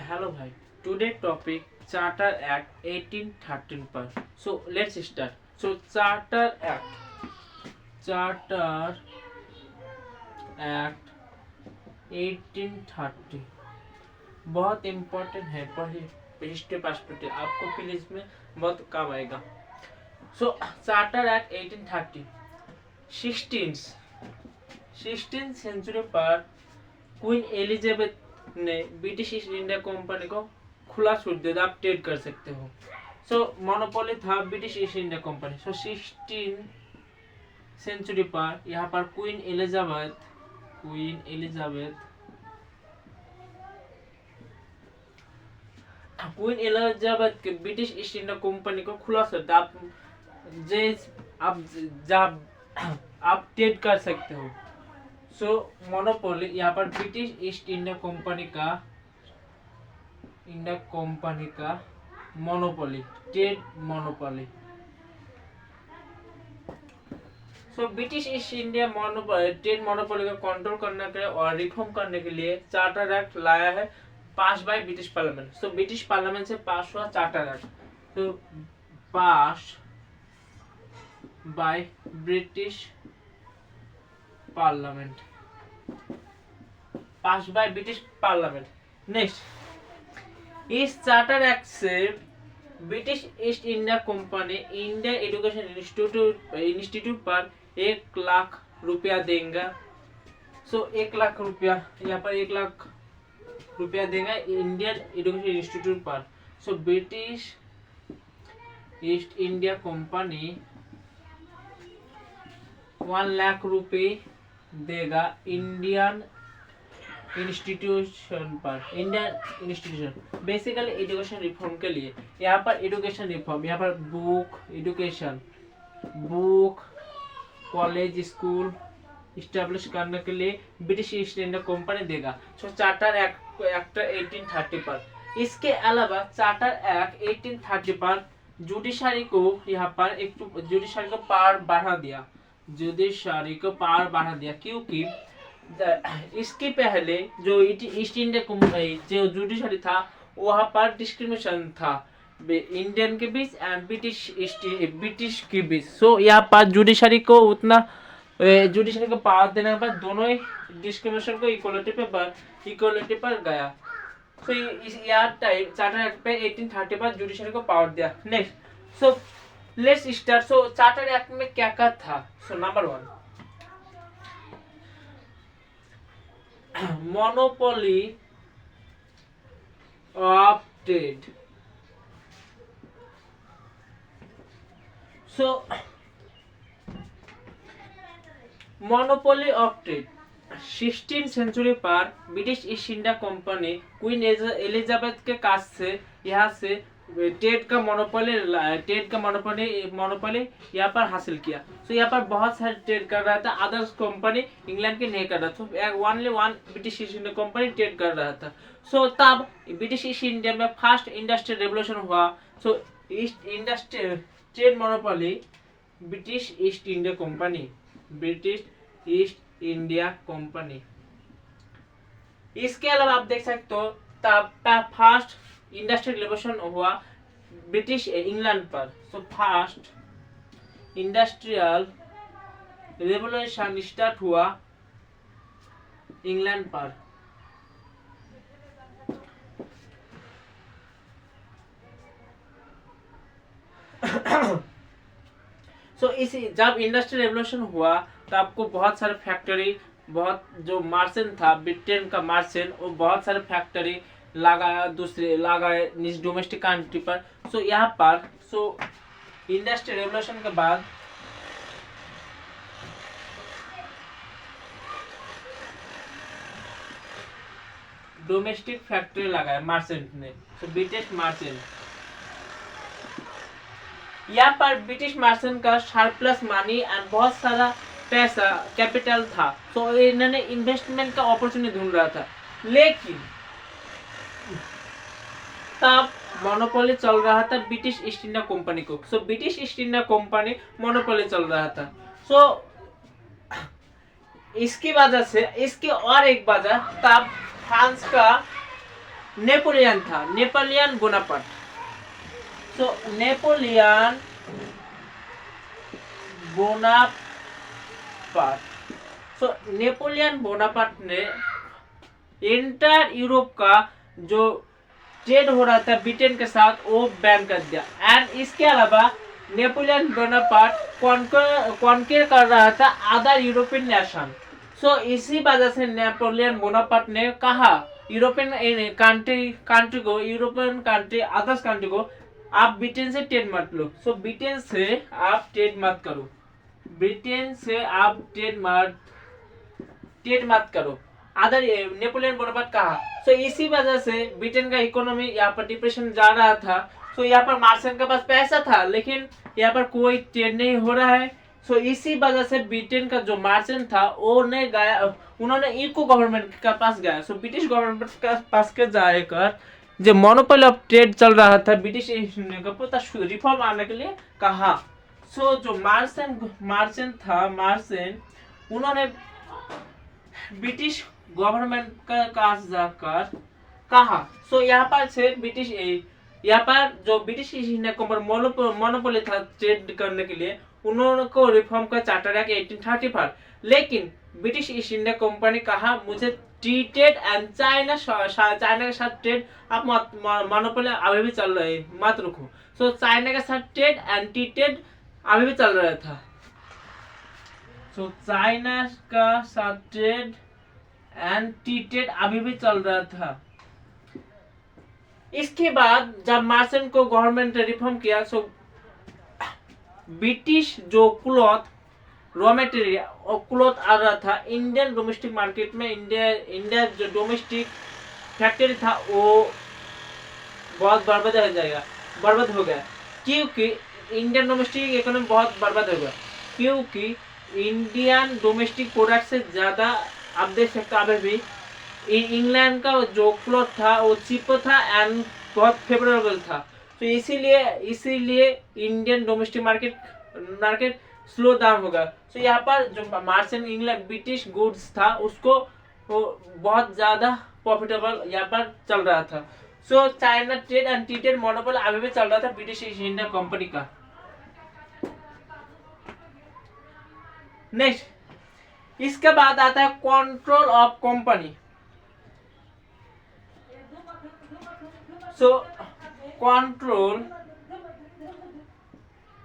Hello, bhai. Today topic Charter Act 1813 per. So let's start. So Charter Act 1830 बहुत important है। History perspective आपको फिर इसमें बहुत काम आएगा। सो चार्टर एक्ट 1830 16th सेंचुरी पर क्वीन एलिजाबेथ ने ब्रिटिश ईस्ट इंडिया कंपनी को खुला छूट दे दिया, आप ट्रेड कर सकते हो। सो मोनोपोली था ब्रिटिश ईस्ट इंडिया कंपनी। सो 16 सेंचुरी पर यहाँ पर क्वीन एलिजाबेथ के ब्रिटिश ईस्ट इंडिया कंपनी को खुला छूट दिया, आप ट्रेड कर सकते हो। सो मोनोपोली यहाँ पर ब्रिटिश ईस्ट इंडिया कंपनी का monopoly, trade monopoly. So British East India trade monopoly को कंट्रोल करने के लिए और रिफॉर्म करने के लिए चार्टर एक्ट लाया है, pass by British parliament. So British parliament से पास हुआ चार्टर एक्ट, तो pass by British parliament, next, इस चार्टर एक्ट से British East India Company Indian education institute पर 1 लाख रुपया देंगे। सो 1 लाख रुपया, यहाँ पर 1 लाख रुपया देंगे इंडियन एजुकेशन इंस्टीट्यूट पर। So British East India company 1 lakh रुपए देगा Indian institution basically education reform के लिए। यहाँ पर एजुकेशन रिफॉर्म, यहाँ पर बुक कॉलेज स्कूल इस्टेब्लिश करने के लिए ब्रिटिश ईस्ट इंडिया कंपनी देगा। सो चार्टर एक्ट 1830 पर। इसके अलावा चार्टर एक्ट 1830 पर जुडिशरी को यहाँ पर जुडिशरी को पावर बढ़ा दिया, क्योंकि इसके पहले जो ईस्ट इंडिया कंपनी जो जुडिशरी था वहाँ पर डिस्क्रिमिनेशन था इंडियन के बीच एंड ब्रिटिश के बीच। सो यहाँ पर जुडिशरी को पावर देने के बाद दोनों ही डिस्क्रिमिनेशन को इक्वलिटी पर गया। सो इस टाइम चार्टर एक्ट पे 1830 पर जुडिशरी को पावर दिया। Next, so let's start. So charter act में क्या क्या था? So number 1, monopoly of trade. So monopoly of trade 16 century पर British East India Company Queen Elizabeth के काज से यहाँ से ट्रेड का मोनोपोली यहाँ पर हासिल किया। सो यहाँ पर बहुत सारे ट्रेड कर रहा था, अदर्स कंपनी इंग्लैंड के नहीं कर रहा था, only one British East India Company trade कर रहा था। सो तब ब्रिटिश ईस्ट इंडिया में फर्स्ट इंडस्ट्रियल रेवोल्यूशन हुआ। So East industrial trade monopoly British East India Company. इसके अलावा आप देख सकते हो तब फर्स्ट इंडस्ट्रियल रेवोल्यूशन हुआ ब्रिटिश इंग्लैंड पर। So first industrial revolution start हुआ इंग्लैंड पर। सो इसी जब इंडस्ट्रियल रेवोल्यूशन हुआ तो आपको बहुत सारे फैक्ट्री, बहुत जो मार्शन था ब्रिटेन का मार्शन, वो बहुत सारे फैक्ट्री लगाए डोमेस्टिक कंट्री पर। सो यहाँ पर इंडस्ट्रियल रेवोल्यूशन के बाद डोमेस्टिक फैक्ट्री लगाया मार्चेंट ने। सो ब्रिटिश मार्चेंट, यहाँ पर ब्रिटिश मार्चेंट का सरप्लस मनी एंड बहुत सारा पैसा कैपिटल था। तो इन्होंने इन्वेस्टमेंट का अपॉर्चुनिटी ढूंढ रहा था, लेकिन तब मोनोपोली चल रहा था ब्रिटिश ईस्ट इंडिया कंपनी को। So British East India company monopoly चल रहा था। सो इसकी वजह से, इसकी और एक वजह तब फ्रांस का नेपोलियन था, नेपोलियन बोनापार्ट। सो नेपोलियन बोनापार्ट, सो नेपोलियन बोनापार्ट ने इंटर यूरोप का जो ट्रेड हो रहा था ब्रिटेन के साथ वो बैन कर दिया। एंड इसके अलावा नेपोलियन बोनापार्ट कॉन्कर कर रहा था अदर यूरोपियन नेशन। सो इसी वजह से नेपोलियन बोनापार्ट ने कहा यूरोपियन कंट्री को, यूरोपियन कंट्री अदर्स कंट्री को, आप ब्रिटेन से ट्रेड मत लो। सो ब्रिटेन से आप ट्रेड मत करो, ब्रिटेन से आप ट्रेड मत करो, अदर नेपोलियन बोनापार्ट कहा। सो इसी वजह से ब्रिटेन का इकोनॉमी यहाँ पर डिप्रेशन जा रहा था। सो यहाँ पर मार्शन के पास पैसा था लेकिन यहाँ पर कोई ट्रेड नहीं हो रहा है। सो इसी वजह से ब्रिटेन का जो मार्शन था वो नहीं गया, उन्होंने इको गवर्नमेंट के पास गया। सो ब्रिटिश गवर्नमेंट के पास के जाकर जो मोनोपोली ऑफ ट्रेड चल रहा था ब्रिटिश रिफॉर्म आने के लिए कहा। सो जो मार्शन था, उन्होंने ब्रिटिश गवर्नमेंट का पास जाकर कहा। सो यहाँ पर से जो British East India company monopoly था ट्रेड करने के लिए, उन्होंने को रिफॉर्म का चार्टर एक्ट 1835। लेकिन ब्रिटिश ईस्ट इंडिया कंपनी कहा मुझे ट्रीटेड एंड चाइना के साथ ट्रेड आप मोनोपोली अभी भी चल रहे मत रुको। सो चाइना के साथ ट्रेड एंड ट्रीटेड अभी भी चल रहा था। सो चाइना का साथ ट्रेड एंड ट्रीटेड अभी भी चल रहा था। इसके बाद जब मार्शन को गवर्नमेंट ने रिफॉर्म किया, सो ब्रिटिश जो क्लॉथ रॉ मटेरियल और क्लॉथ आ रहा था इंडियन डोमेस्टिक मार्केट में, इंडिया जो डोमेस्टिक फैक्ट्री था वो बहुत बर्बाद हो गया क्योंकि इंडियन डोमेस्टिक इकोनॉमी बहुत बर्बाद हो गया क्योंकि इंडियन डोमेस्टिक प्रोडक्ट से ज़्यादा आप देख सकते हो अभी भी इंग्लैंड का जो क्लॉथ था वो चीप था एंड बहुत फेवरेबल था। तो इसीलिए Indian domestic market slow down होगा। तो यहाँ पर जो मार्शन इंग्लैंड ब्रिटिश गुड्स था उसको बहुत ज़्यादा प्रॉफिटेबल यहाँ पर चल रहा था। So China trade and treated monopoly अभी भी चल रहा था ब्रिटिश ईस्ट इंडिया कंपनी का। नेक्स्ट इसके बाद आता है control of company. So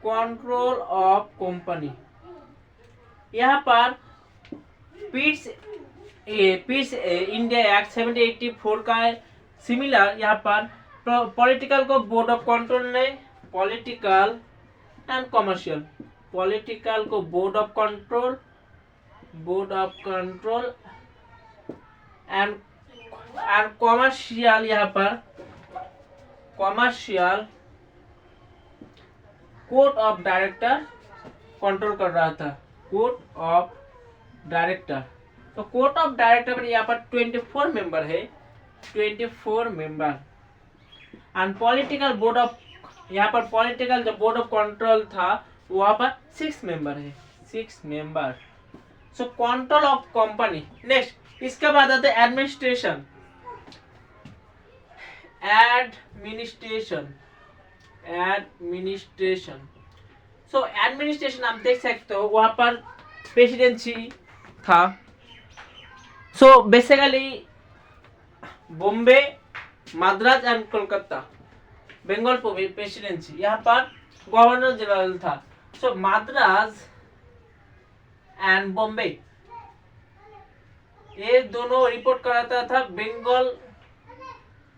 control of company, यहाँ पर पीट्स इंडिया एक्ट 1784 का सिमिलर यहाँ पर पॉलिटिकल को बोर्ड ऑफ कंट्रोल ने पॉलिटिकल एंड कमर्शियल, पॉलिटिकल को board of control and commercial, यहाँ पर commercial court of director control कर रहा था। कोर्ट ऑफ डायरेक्टर, तो कोर्ट ऑफ डायरेक्टर में यहाँ पर 24 मेंबर है, 24 member and political board of, यहाँ पर पॉलिटिकल जो बोर्ड ऑफ कंट्रोल था वहाँ पर 6 मेंबर है, 6 member. So control of company. Next इसके बाद आता है एडमिनिस्ट्रेशन। सो एडमिनिस्ट्रेशन आप देख सकते हो वहाँ पर प्रेसिडेंसी था। So basically Bombay, Madras and Kolkata, Bengal presidency, यहाँ पर गवर्नर जनरल था। सो मद्रास एंड बॉम्बे ये दोनों रिपोर्ट कराता था, बंगाल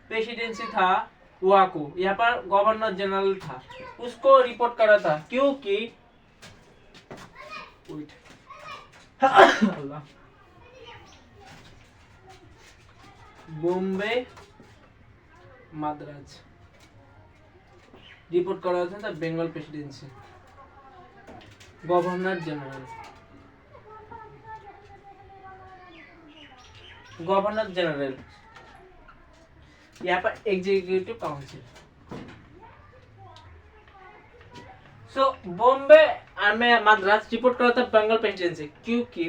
प्रेसिडेंसी था वहाँ को, यहाँ पर गवर्नर जनरल था उसको रिपोर्ट करा था क्योंकि बॉम्बे मद्रास रिपोर्ट करा था बंगाल प्रेसिडेंसी, गवर्नर जनरल यहाँ पर एग्जीक्यूटिव काउंसिल। सो बॉम्बे में मद्रास रिपोर्ट करा था बंगाल प्रेसिडेंसी क्योंकि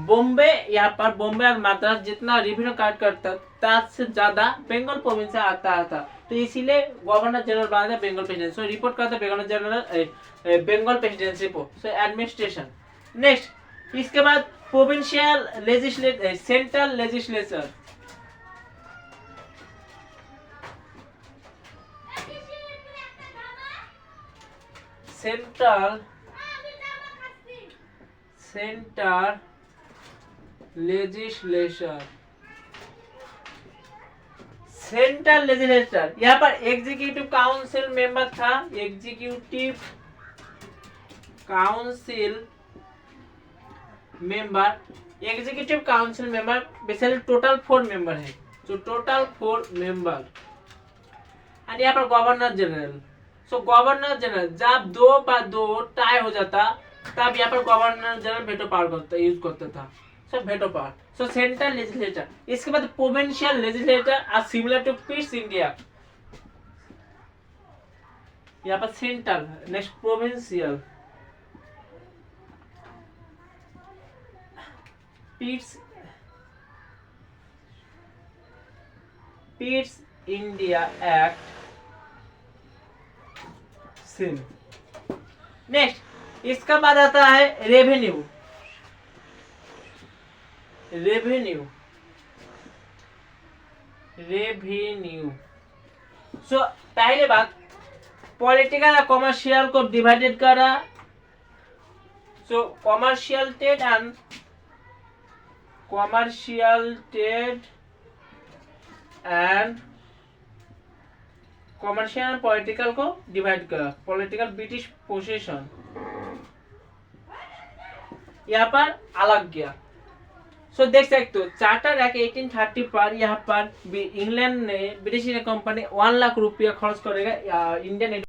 बॉम्बे, यहाँ पर बॉम्बे और मद्रास जितना रेवेन्यू कलेक्ट करता था से ज्यादा बंगाल प्रोविंस से आता था, तो इसीलिए गवर्नर जनरल बना था बंगाल प्रेसिडेंसी। सो रिपोर्ट करता बंगाल जनरल बंगाल प्रेसिडेंसी को। So administration. नेक्स्ट इसके बाद provincial legislature, central legislature. Central legislature, central legislature, यहाँ पर एग्जीक्यूटिव काउंसिल मेंबर था, executive council member, executive council member basically total 4 member है, जो टोटल 4 मेंबर। एंड यहाँ पर governor general. So governor general जब 2 टाई हो जाता तब यहाँ पर governor general veto power use करता था। So veto power. So central legislature. इसके बाद provincial legislature are similar to piece India. यहाँ पर central, next provincial. Peace India act same. Next इसका बाद आता है रेवेन्यू। सो पहले बात पॉलिटिकल और कमर्शियल को डिवाइडेड करा। सो commercial trade and commercial and political को डिवाइड करा। पॉलिटिकल ब्रिटिश पोजीशन यहाँ पर अलग गया। सो देख सकते हो चार्टर एक्ट 1830 पर यहाँ पर इंग्लैंड ने ब्रिटिश कंपनी 1 लाख रुपया खर्च करेगा इंडियन